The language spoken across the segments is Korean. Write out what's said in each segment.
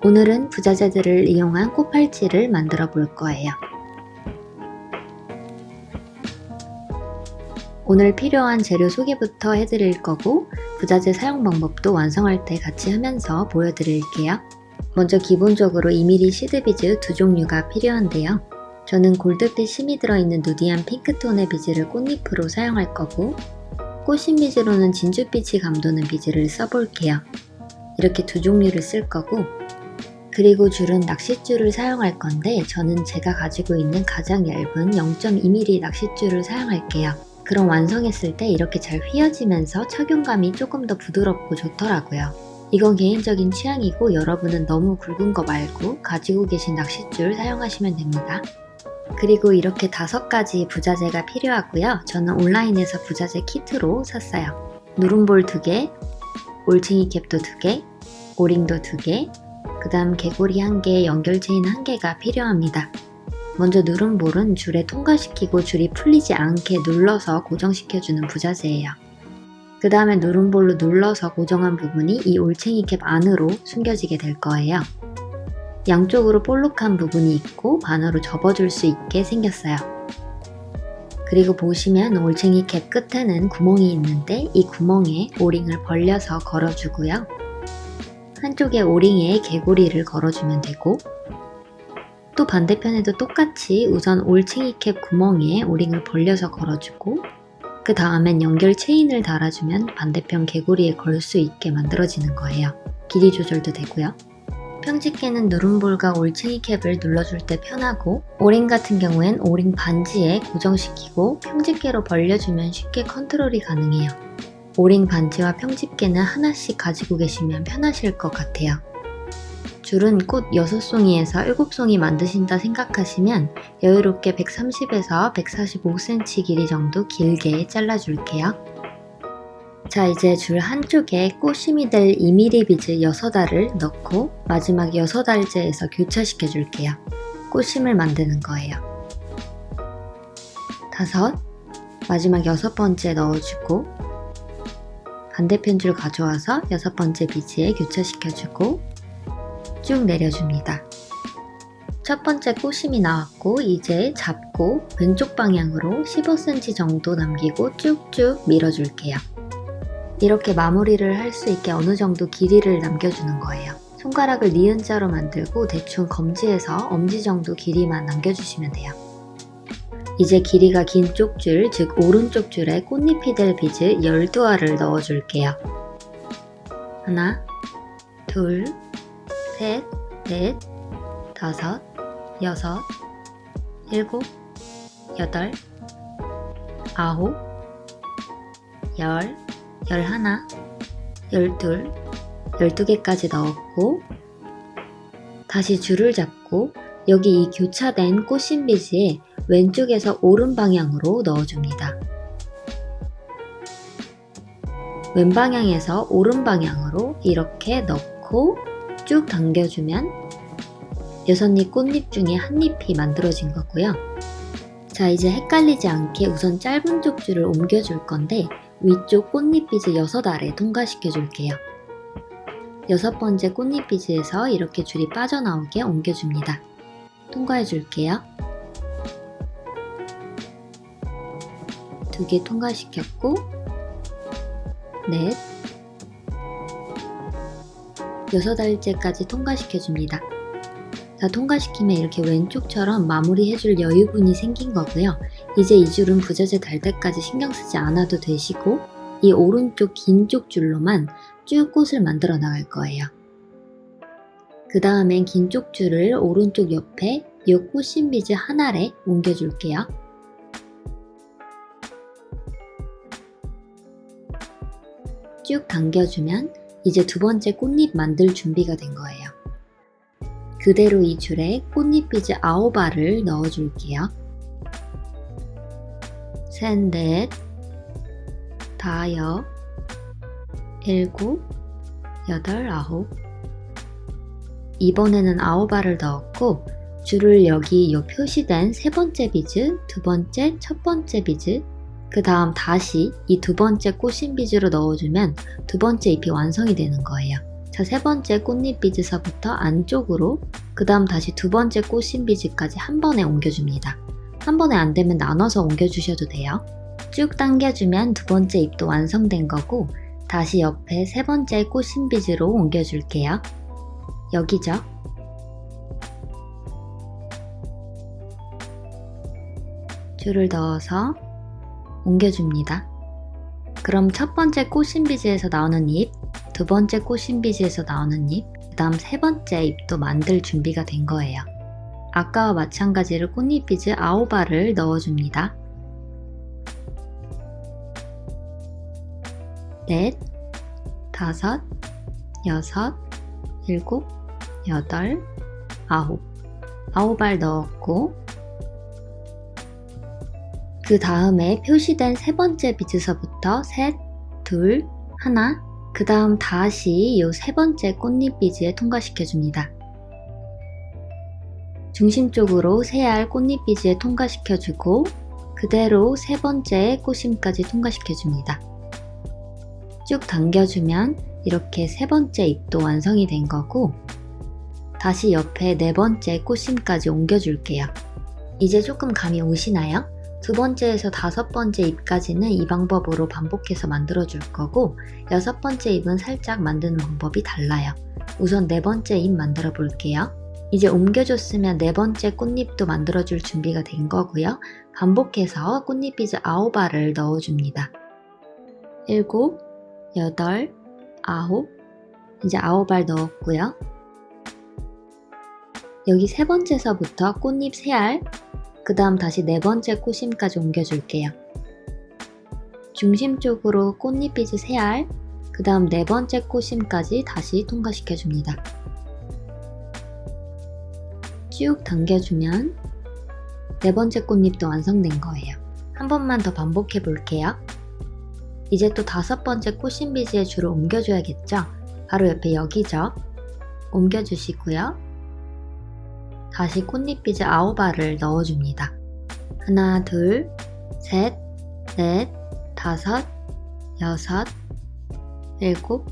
오늘은 부자재들을 이용한 꽃팔찌를 만들어 볼 거예요. 오늘 필요한 재료 소개부터 해드릴 거고 부자재 사용 방법도 완성할 때 같이 하면서 보여드릴게요. 먼저 기본적으로 2mm 시드비즈 두 종류가 필요한데요. 저는 골드빛 심이 들어있는 누디한 핑크톤의 비즈를 꽃잎으로 사용할 거고 꽃심 비즈로는 진주빛이 감도는 비즈를 써볼게요. 이렇게 두 종류를 쓸 거고 그리고 줄은 낚싯줄을 사용할 건데 저는 제가 가지고 있는 가장 얇은 0.2mm 낚싯줄을 사용할게요. 그럼 완성했을 때 이렇게 잘 휘어지면서 착용감이 조금 더 부드럽고 좋더라고요. 이건 개인적인 취향이고 여러분은 너무 굵은 거 말고 가지고 계신 낚싯줄 사용하시면 됩니다. 그리고 이렇게 5가지 부자재가 필요하고요. 저는 온라인에서 부자재 키트로 샀어요. 누름볼 2개, 올챙이 캡도 2개, 오링도 2개, 그 다음 개고리 1개, 연결 체인 1개가 필요합니다. 먼저 누름볼은 줄에 통과시키고 줄이 풀리지 않게 눌러서 고정시켜주는 부자재예요. 그 다음에 누름볼로 눌러서 고정한 부분이 이 올챙이 캡 안으로 숨겨지게 될 거예요. 양쪽으로 볼록한 부분이 있고 반으로 접어줄 수 있게 생겼어요. 그리고 보시면 올챙이 캡 끝에는 구멍이 있는데 이 구멍에 오링을 벌려서 걸어주고요. 한쪽에 오링에 개고리를 걸어주면 되고 또 반대편에도 똑같이 우선 올챙이 캡 구멍에 오링을 벌려서 걸어주고 그 다음엔 연결 체인을 달아주면 반대편 개고리에 걸 수 있게 만들어지는 거예요. 길이 조절도 되고요. 평집게는 누름볼과 올챙이 캡을 눌러줄 때 편하고 오링 같은 경우엔 오링 반지에 고정시키고 평집게로 벌려주면 쉽게 컨트롤이 가능해요. 오링 반지와 평집게는 하나씩 가지고 계시면 편하실 것 같아요. 줄은 꽃 6송이에서 7송이 만드신다 생각하시면 여유롭게 130에서 145cm 길이 정도 길게 잘라줄게요. 자, 이제 줄 한쪽에 꽃심이 될 2mm 비즈 6알을 넣고 마지막 6알째에서 교차시켜 줄게요. 꽃심을 만드는 거예요. 5, 마지막 6번째 넣어주고 반대편 줄 가져와서 6번째 비즈에 교차시켜주고 쭉 내려줍니다. 첫 번째 꽃심이 나왔고 이제 잡고 왼쪽 방향으로 15cm 정도 남기고 쭉쭉 밀어줄게요. 이렇게 마무리를 할 수 있게 어느 정도 길이를 남겨주는 거예요. 손가락을 니은자로 만들고 대충 검지에서 엄지 정도 길이만 남겨주시면 돼요. 이제 길이가 긴 쪽 줄, 즉 오른쪽 줄에 꽃잎이 될 비즈 12알을 넣어줄게요. 하나, 둘, 셋, 넷, 5, 6, 7, 8, 9, 10, 11, 12, 12개까지 넣었고 다시 줄을 잡고 여기 이 교차된 꽃심 비즈에 왼쪽에서 오른 방향으로 넣어줍니다. 왼 방향에서 오른 방향으로 이렇게 넣고 쭉 당겨주면 6잎 꽃잎 중에 한 잎이 만들어진 거고요. 자, 이제 헷갈리지 않게 우선 짧은 쪽 줄을 옮겨줄 건데 위쪽 꽃잎 비즈 6알에 통과시켜 줄게요. 6번째 꽃잎 비즈에서 이렇게 줄이 빠져나오게 옮겨줍니다. 통과해 줄게요. 2개 통과시켰고 넷, 6알째까지 통과시켜줍니다. 자, 통과시키면 이렇게 왼쪽처럼 마무리해줄 여유분이 생긴 거고요. 이제 이 줄은 부자재 달 때까지 신경 쓰지 않아도 되시고 이 오른쪽 긴 쪽 줄로만 쭉 꽃을 만들어 나갈 거예요. 그 다음엔 긴 쪽 줄을 오른쪽 옆에 이 꽃심 비즈 1알에 옮겨줄게요. 쭉 당겨주면 이제 2번째 꽃잎 만들 준비가 된 거예요. 그대로 이 줄에 꽃잎 비즈 9알을 넣어줄게요. 셋, 넷, 5, 7, 8, 9 이번에는 9알을 넣었고 줄을 여기 요 표시된 3번째 비즈, 2번째, 첫 번째 비즈 그 다음 다시 이 2번째 꽃심 비즈로 넣어주면 2번째 잎이 완성이 되는 거예요. 자, 세 번째 꽃잎 비즈서부터 안쪽으로, 그 다음 다시 두 번째 꽃심 비즈까지 한 번에 옮겨줍니다. 한 번에 안 되면 나눠서 옮겨주셔도 돼요. 쭉 당겨주면 두 번째 잎도 완성된 거고, 다시 옆에 세 번째 꽃심 비즈로 옮겨줄게요. 여기죠. 줄을 넣어서 옮겨줍니다. 그럼 첫 번째 꽃심 비즈에서 나오는 잎, 두 번째 꽃심 비즈에서 나오는 잎, 그 다음 세 번째 잎도 만들 준비가 된 거예요. 아까와 마찬가지로 꽃잎 비즈 9알을 넣어줍니다. 넷, 다섯, 여섯, 일곱, 여덟, 아홉. 9알 넣었고, 그 다음에 표시된 세 번째 비즈서부터 셋, 둘, 하나, 그 다음 다시 이 세 번째 꽃잎 비즈에 통과시켜줍니다. 중심 쪽으로 세 알 꽃잎 비즈에 통과시켜주고, 그대로 세 번째 꽃심까지 통과시켜줍니다. 쭉 당겨주면 이렇게 세 번째 잎도 완성이 된 거고, 다시 옆에 네 번째 꽃심까지 옮겨줄게요. 이제 조금 감이 오시나요? 두 번째에서 다섯 번째 잎까지는 이 방법으로 반복해서 만들어 줄 거고, 여섯 번째 잎은 살짝 만드는 방법이 달라요. 우선 네 번째 잎 만들어 볼게요. 이제 옮겨줬으면 네 번째 꽃잎도 만들어 줄 준비가 된 거고요. 반복해서 꽃잎 비즈 9알을 넣어줍니다. 7, 8, 9, 이제 9알 넣었고요. 여기 세 번째서부터 꽃잎 3알, 그 다음 다시 네 번째 꽃심까지 옮겨줄게요. 중심 쪽으로 꽃잎 비즈 3알, 그 다음 네 번째 꽃심까지 다시 통과시켜줍니다. 쭉 당겨주면 네 번째 꽃잎도 완성된 거예요. 한 번만 더 반복해 볼게요. 이제 또 다섯 번째 꽃심 비즈의 줄을 옮겨줘야겠죠? 바로 옆에 여기죠. 옮겨주시고요. 다시 꽃잎 비즈 9알을 넣어줍니다. 하나, 둘, 셋, 넷, 다섯, 여섯, 일곱,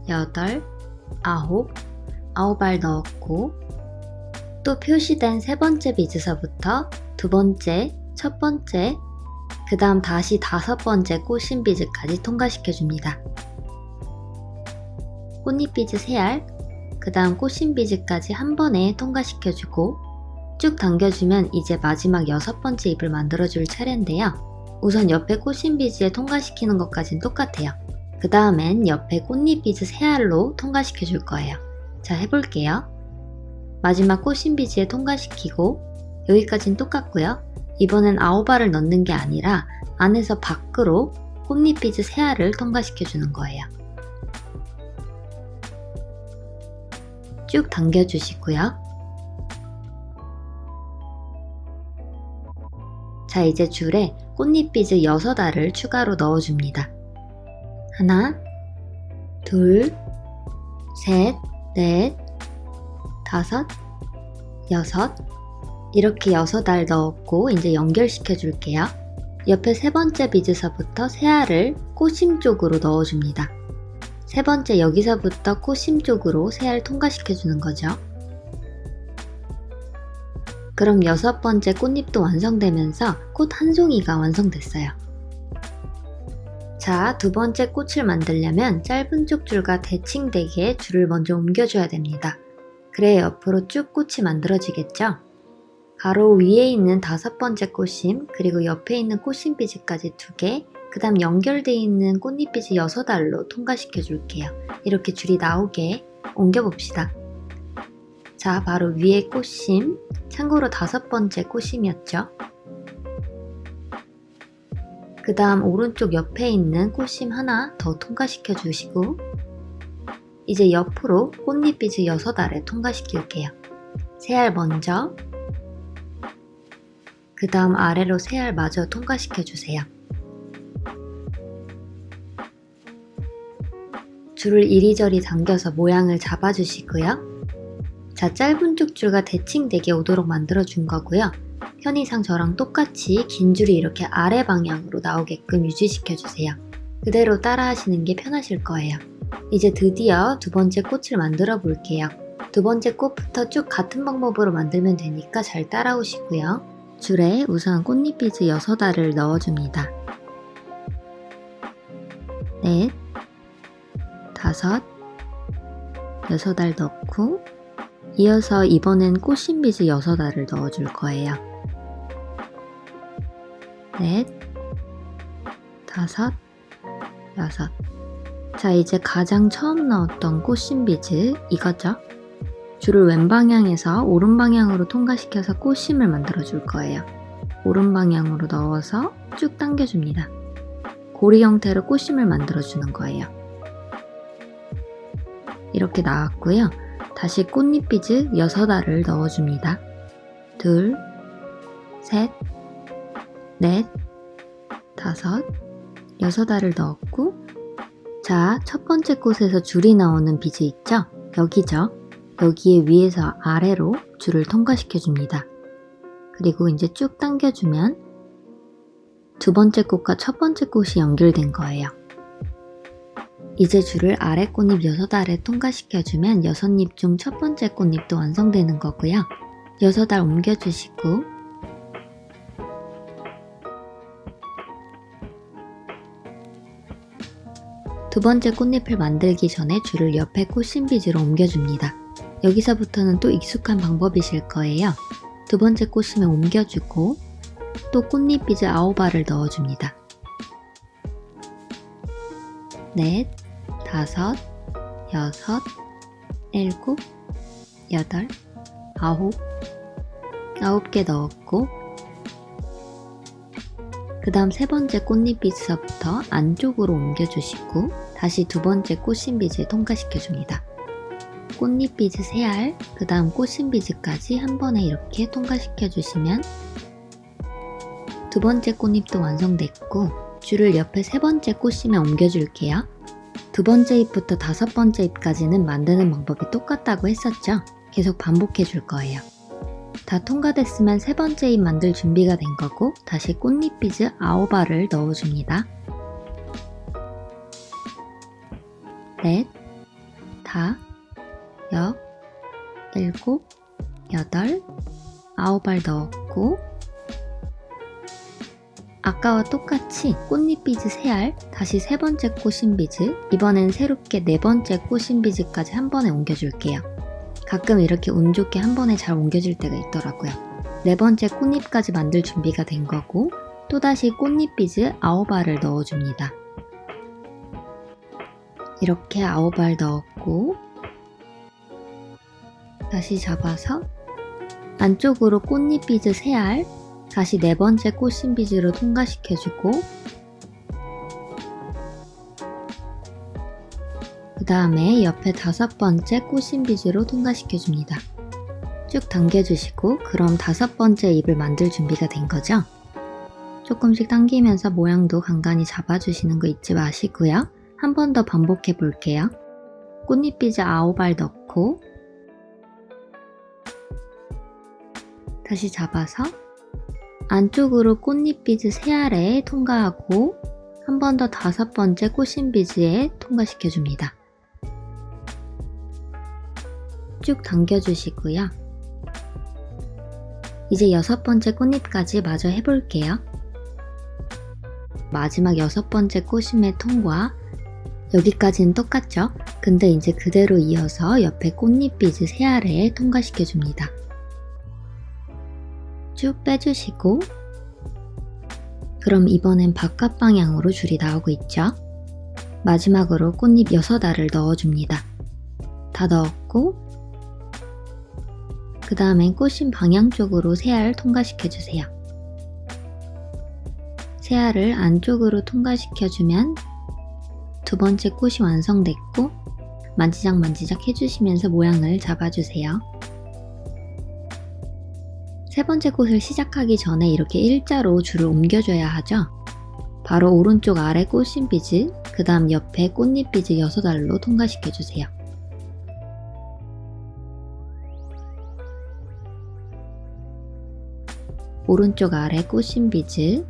여덟, 아홉, 9알 넣었고, 또 표시된 세 번째 비즈서부터 두 번째, 첫 번째, 그 다음 다시 다섯 번째 꽃심 비즈까지 통과시켜줍니다. 꽃잎 비즈 3알, 그 다음 꽃심 비즈까지 한 번에 통과시켜주고, 쭉 당겨주면 이제 마지막 여섯 번째 잎을 만들어줄 차례인데요. 우선 옆에 꽃심 비즈에 통과시키는 것까진 똑같아요. 그 다음엔 옆에 꽃잎 비즈 3알로 통과시켜줄 거예요. 자, 해볼게요. 마지막 꽃심 비즈에 통과시키고, 여기까진 똑같고요. 이번엔 9알을 넣는 게 아니라 안에서 밖으로 꽃잎 비즈 3알을 통과시켜주는 거예요. 쭉 당겨주시고요. 자, 이제 줄에 꽃잎 비즈 6알을 추가로 넣어줍니다. 하나, 둘, 셋, 넷, 다섯, 여섯, 이렇게 6알 넣었고 이제 연결시켜 줄게요. 옆에 세 번째 비즈서부터 3알을 꽃심 쪽으로 넣어줍니다. 세 번째 여기서부터 꽃심 쪽으로 3알 통과시켜 주는 거죠. 그럼 여섯 번째 꽃잎도 완성되면서 꽃 한 송이가 완성됐어요. 자, 두 번째 꽃을 만들려면 짧은 쪽 줄과 대칭되게 줄을 먼저 옮겨줘야 됩니다. 그래야 옆으로 쭉 꽃이 만들어지겠죠? 바로 위에 있는 다섯 번째 꽃심, 그리고 옆에 있는 꽃심 비즈까지 2개, 그 다음 연결되어 있는 꽃잎 비즈 6알로 통과시켜 줄게요. 이렇게 줄이 나오게 옮겨봅시다. 자, 바로 위에 꽃심, 참고로 다섯 번째 꽃심이었죠. 그 다음 오른쪽 옆에 있는 꽃심 하나 더 통과시켜 주시고, 이제 옆으로 꽃잎 비즈 6알을 통과시킬게요. 3알 먼저, 그 다음 아래로 3알 마저 통과시켜 주세요. 줄을 이리저리 당겨서 모양을 잡아주시고요. 자, 짧은 쪽 줄과 대칭되게 오도록 만들어 준 거고요. 편의상 저랑 똑같이 긴 줄이 이렇게 아래 방향으로 나오게끔 유지시켜 주세요. 그대로 따라 하시는 게 편하실 거예요. 이제 드디어 두 번째 꽃을 만들어 볼게요. 두 번째 꽃부터 쭉 같은 방법으로 만들면 되니까 잘 따라오시고요. 줄에 우선 꽃잎비즈 6알을 넣어줍니다. 넷, 다섯, 6알 넣고 이어서 이번엔 꽃심비즈 6알을 넣어줄 거예요. 넷, 다섯, 6. 자, 이제 가장 처음 넣었던 꽃심비즈 이거죠? 줄을 왼 방향에서 오른 방향으로 통과시켜서 꽃심을 만들어 줄 거예요. 오른 방향으로 넣어서 쭉 당겨줍니다. 고리 형태로 꽃심을 만들어 주는 거예요. 이렇게 나왔고요. 다시 꽃잎비즈 6알을 넣어줍니다. 둘, 셋, 넷, 다섯, 6알을 넣었고, 자, 첫 번째 꽃에서 줄이 나오는 비즈 있죠? 여기죠? 여기에 위에서 아래로 줄을 통과시켜 줍니다. 그리고 이제 쭉 당겨주면 두 번째 꽃과 첫 번째 꽃이 연결된 거예요. 이제 줄을 아래 꽃잎 6알에 통과시켜주면 6잎 중 첫 번째 꽃잎도 완성되는 거고요. 6알 옮겨주시고 두 번째 꽃잎을 만들기 전에 줄을 옆에 꽃심비즈로 옮겨줍니다. 여기서부터는 또 익숙한 방법이실 거예요. 두 번째 꽃심에 옮겨주고 또 꽃잎비즈 9알을 넣어줍니다. 넷, 다섯, 6, 7, 8, 9개 넣었고 그 다음 세 번째 꽃잎비즈서부터 안쪽으로 옮겨주시고 다시 두 번째 꽃심비즈에 통과시켜줍니다. 꽃잎비즈 3알, 그 다음 꽃심비즈까지 한 번에 이렇게 통과시켜주시면 두 번째 꽃잎도 완성됐고 줄을 옆에 세 번째 꽃심에 옮겨줄게요. 두 번째 잎부터 다섯 번째 잎까지는 만드는 방법이 똑같다고 했었죠? 계속 반복해 줄 거예요. 다 통과됐으면 세 번째 잎 만들 준비가 된 거고 다시 꽃잎비즈 9알을 넣어줍니다. 넷, 다, 6, 7, 8, 9알 넣었고 아까와 똑같이 꽃잎비즈 3알, 다시 세 번째 꽃심비즈, 이번엔 새롭게 네 번째 꽃심비즈까지 한 번에 옮겨줄게요. 가끔 이렇게 운 좋게 한 번에 잘 옮겨질 때가 있더라고요. 네 번째 꽃잎까지 만들 준비가 된 거고 또다시 꽃잎비즈 9알을 넣어줍니다. 이렇게 9알 넣었고 다시 잡아서 안쪽으로 꽃잎비즈 3알, 다시 네 번째 꽃심비즈로 통과시켜주고 그 다음에 옆에 다섯 번째 꽃심비즈로 통과시켜줍니다. 쭉 당겨주시고 그럼 다섯 번째 잎을 만들 준비가 된 거죠? 조금씩 당기면서 모양도 간간히 잡아주시는 거 잊지 마시고요. 한 번 더 반복해 볼게요. 꽃잎비즈 9알 넣고 다시 잡아서 안쪽으로 꽃잎비즈 3알에 통과하고 한 번 더 다섯 번째 꽃심비즈에 통과시켜줍니다. 쭉 당겨주시고요. 이제 여섯 번째 꽃잎까지 마저 해볼게요. 마지막 여섯 번째 꽃심의 통과, 여기까지는 똑같죠? 근데 이제 그대로 이어서 옆에 꽃잎비즈 3알에 통과시켜줍니다. 쭉 빼주시고 그럼 이번엔 바깥 방향으로 줄이 나오고 있죠? 마지막으로 꽃잎 6알을 넣어줍니다. 다 넣었고 그 다음엔 꽃심 방향 쪽으로 3알 통과시켜주세요. 3알을 안쪽으로 통과시켜주면 두 번째 꽃이 완성됐고 만지작 해주시면서 모양을 잡아주세요. 세 번째 꽃을 시작하기 전에 이렇게 일자로 줄을 옮겨줘야 하죠. 바로 오른쪽 아래 꽃심비즈, 그 다음 옆에 꽃잎비즈 6알로 통과시켜주세요. 오른쪽 아래 꽃심비즈,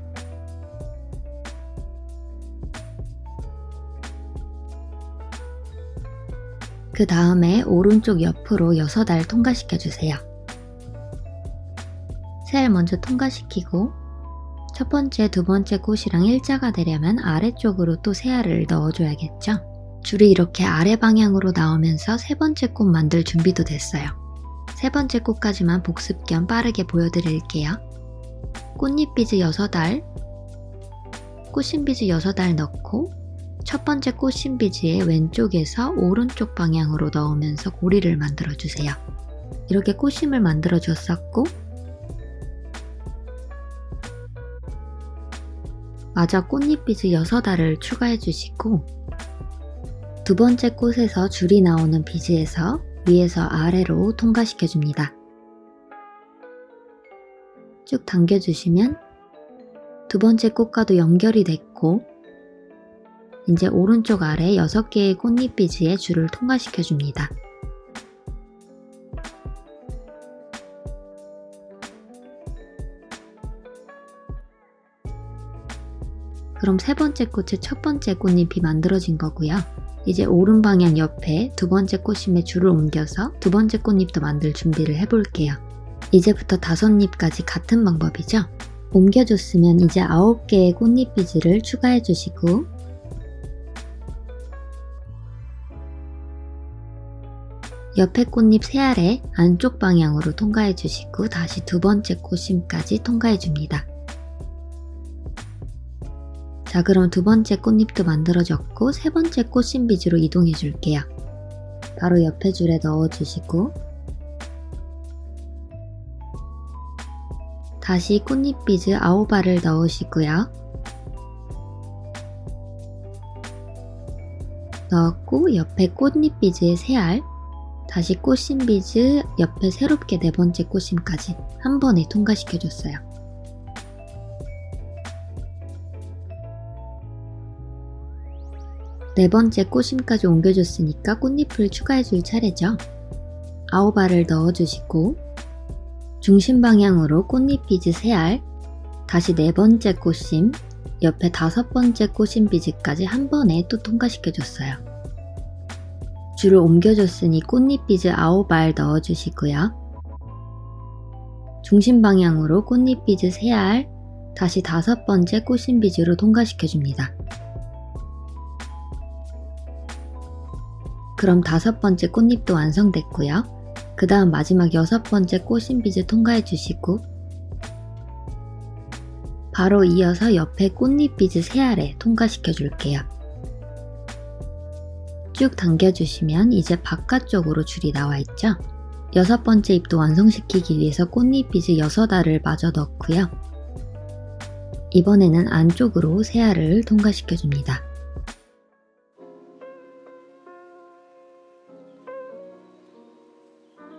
그 다음에 오른쪽 옆으로 6알 통과시켜주세요. 새알 먼저 통과시키고 첫 번째, 두 번째 꽃이랑 일자가 되려면 아래쪽으로 또 새알을 넣어줘야겠죠? 줄이 이렇게 아래 방향으로 나오면서 세 번째 꽃 만들 준비도 됐어요. 세 번째 꽃까지만 복습 겸 빠르게 보여드릴게요. 꽃잎비즈 6알, 꽃심비즈 6알 넣고 첫 번째 꽃심비즈의 왼쪽에서 오른쪽 방향으로 넣으면서 고리를 만들어주세요. 이렇게 꽃심을 만들어 줬었고 마저 꽃잎비즈 6알을 추가해 주시고 두 번째 꽃에서 줄이 나오는 비즈에서 위에서 아래로 통과시켜 줍니다. 쭉 당겨주시면 두 번째 꽃과도 연결이 됐고 이제 오른쪽 아래 6개의 꽃잎 비즈에 줄을 통과시켜 줍니다. 그럼 세 번째 꽃의 첫 번째 꽃잎이 만들어진 거고요. 이제 오른 방향 옆에 두 번째 꽃심에 줄을 옮겨서 두 번째 꽃잎도 만들 준비를 해볼게요. 이제부터 5잎까지 같은 방법이죠. 옮겨줬으면 이제 9개의 꽃잎 비즈를 추가해 주시고 옆에 꽃잎 새알에 안쪽 방향으로 통과해 주시고 다시 두 번째 꽃심까지 통과해 줍니다. 자, 그럼 두 번째 꽃잎도 만들어졌고 세 번째 꽃심 비즈로 이동해 줄게요. 바로 옆에 줄에 넣어 주시고 다시 꽃잎 비즈 9알을 넣으시고요. 넣었고 옆에 꽃잎 비즈의 새알, 다시 꽃심 비즈 옆에 새롭게 네 번째 꽃심까지 한 번에 통과시켜 줬어요. 네 번째 꽃심까지 옮겨줬으니까 꽃잎을 추가해줄 차례죠. 9알을 넣어주시고 중심 방향으로 꽃잎 비즈 새알, 다시 네 번째 꽃심, 옆에 5번째 꽃심 비즈까지 한 번에 또 통과시켜줬어요. 줄을 옮겨줬으니 꽃잎 비즈 9알 넣어주시고요. 중심 방향으로 꽃잎 비즈 새알, 다시 5번째 꽃심 비즈로 통과시켜줍니다. 그럼 5번째 꽃잎도 완성됐고요. 그 다음 마지막 6번째 꽃심 비즈 통과해 주시고 바로 이어서 옆에 꽃잎 비즈 새알에 통과시켜 줄게요. 쭉 당겨주시면 이제 바깥쪽으로 줄이 나와 있죠. 6번째 잎도 완성시키기 위해서 꽃잎 비즈 6알을 마저 넣고요. 이번에는 안쪽으로 새알을 통과시켜 줍니다.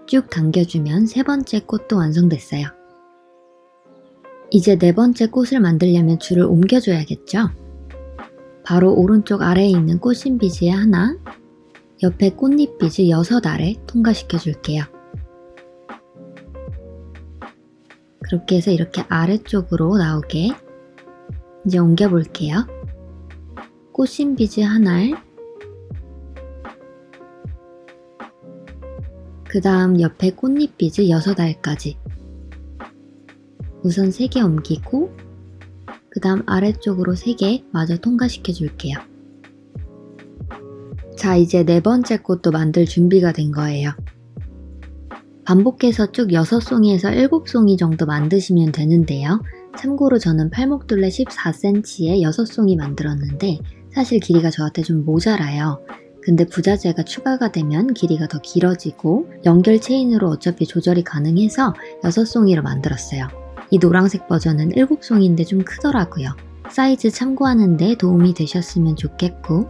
쭉 당겨주면 세 번째 꽃도 완성됐어요. 이제 네 번째 꽃을 만들려면 줄을 옮겨줘야겠죠? 바로 오른쪽 아래에 있는 꽃심 비즈에 하나, 옆에 꽃잎 비즈 6알에 통과시켜 줄게요. 그렇게 해서 이렇게 아래쪽으로 나오게 이제 옮겨 볼게요. 꽃심 비즈 하나알, 그 다음 옆에 꽃잎 비즈 6알까지 우선 3개 옮기고 그 다음 아래쪽으로 3개 마저 통과시켜 줄게요. 자, 이제 네 번째 꽃도 만들 준비가 된 거예요. 반복해서 쭉 6송이에서 7송이 정도 만드시면 되는데요. 참고로 저는 팔목둘레 14cm에 6송이 만들었는데 사실 길이가 저한테 좀 모자라요. 근데 부자재가 추가가 되면 길이가 더 길어지고 연결 체인으로 어차피 조절이 가능해서 6송이로 만들었어요. 이 노란색 버전은 7송이인데 좀 크더라고요. 사이즈 참고하는 데 도움이 되셨으면 좋겠고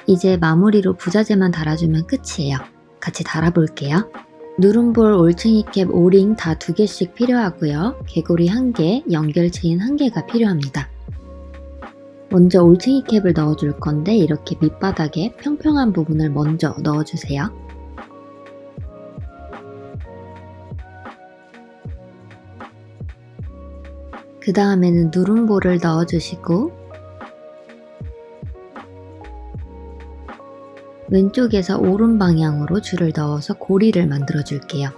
이제 마무리로 부자재만 달아주면 끝이에요. 같이 달아볼게요. 누름볼, 올챙이 캡, 오링 다 2개씩 필요하고요. 개구리 1개, 연결 체인 1개가 필요합니다. 먼저 올챙이 캡을 넣어줄 건데 이렇게 밑바닥에 평평한 부분을 먼저 넣어주세요. 그 다음에는 누름볼을 넣어주시고 왼쪽에서 오른 방향으로 줄을 넣어서 고리를 만들어 줄게요.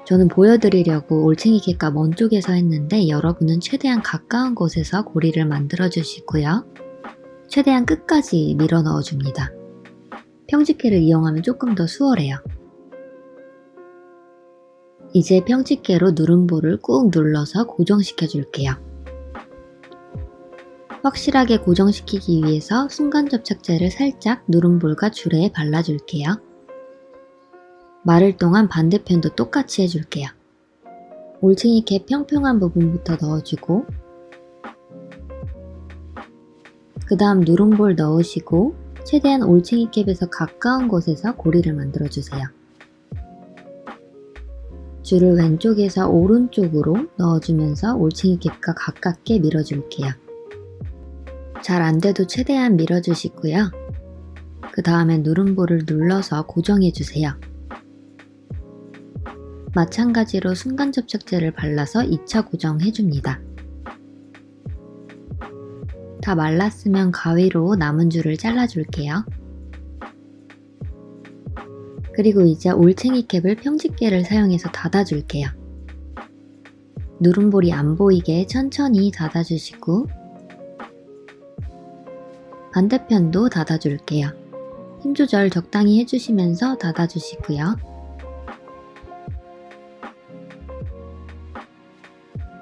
저는 보여드리려고 올챙이 객과 먼 쪽에서 했는데 여러분은 최대한 가까운 곳에서 고리를 만들어 주시고요. 최대한 끝까지 밀어 넣어 줍니다. 평집게를 이용하면 조금 더 수월해요. 이제 평집게로 누름볼을 꾹 눌러서 고정시켜 줄게요. 확실하게 고정시키기 위해서 순간접착제를 살짝 누름볼과 줄에 발라줄게요. 마를 동안 반대편도 똑같이 해줄게요. 올챙이 캡 평평한 부분부터 넣어주고 그 다음 누름볼 넣으시고 최대한 올챙이 캡에서 가까운 곳에서 고리를 만들어주세요. 줄을 왼쪽에서 오른쪽으로 넣어주면서 올챙이 캡과 가깝게 밀어줄게요. 잘 안돼도 최대한 밀어주시고요. 그 다음에 누름볼을 눌러서 고정해주세요. 마찬가지로 순간접착제를 발라서 2차 고정해줍니다. 다 말랐으면 가위로 남은 줄을 잘라줄게요. 그리고 이제 올챙이 캡을 평집게를 사용해서 닫아줄게요. 누름볼이 안 보이게 천천히 닫아주시고 반대편도 닫아줄게요. 힘 조절 적당히 해주시면서 닫아주시고요.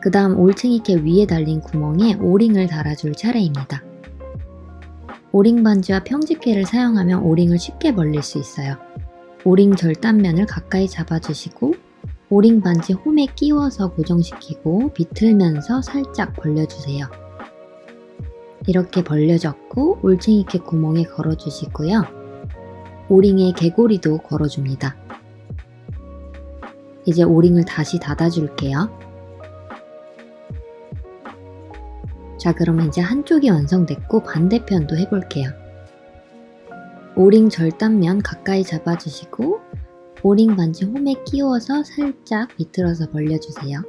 그 다음 올챙이 캡 위에 달린 구멍에 오링을 달아줄 차례입니다. 오링 반지와 평집게를 사용하면 오링을 쉽게 벌릴 수 있어요. 오링 절단면을 가까이 잡아주시고 오링 반지 홈에 끼워서 고정시키고 비틀면서 살짝 벌려주세요. 이렇게 벌려졌고 올챙이 캡 구멍에 걸어주시고요. 오링에 개고리도 걸어줍니다. 이제 오링을 다시 닫아줄게요. 자, 그러면 이제 한쪽이 완성됐고 반대편도 해볼게요. 오링 절단면 가까이 잡아주시고 오링 반지 홈에 끼워서 살짝 비틀어서 벌려주세요.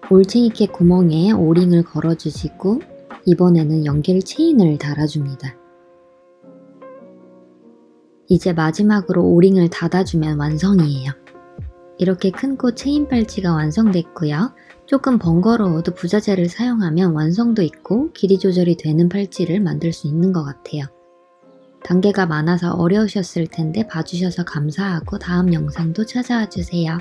올챙이 캡 구멍에 오링을 걸어주시고 이번에는 연결 체인을 달아줍니다. 이제 마지막으로 오링을 닫아주면 완성이에요. 이렇게 큰 코 체인 팔찌가 완성됐고요. 조금 번거로워도 부자재를 사용하면 완성도 있고 길이 조절이 되는 팔찌를 만들 수 있는 것 같아요. 단계가 많아서 어려우셨을 텐데 봐주셔서 감사하고 다음 영상도 찾아와 주세요.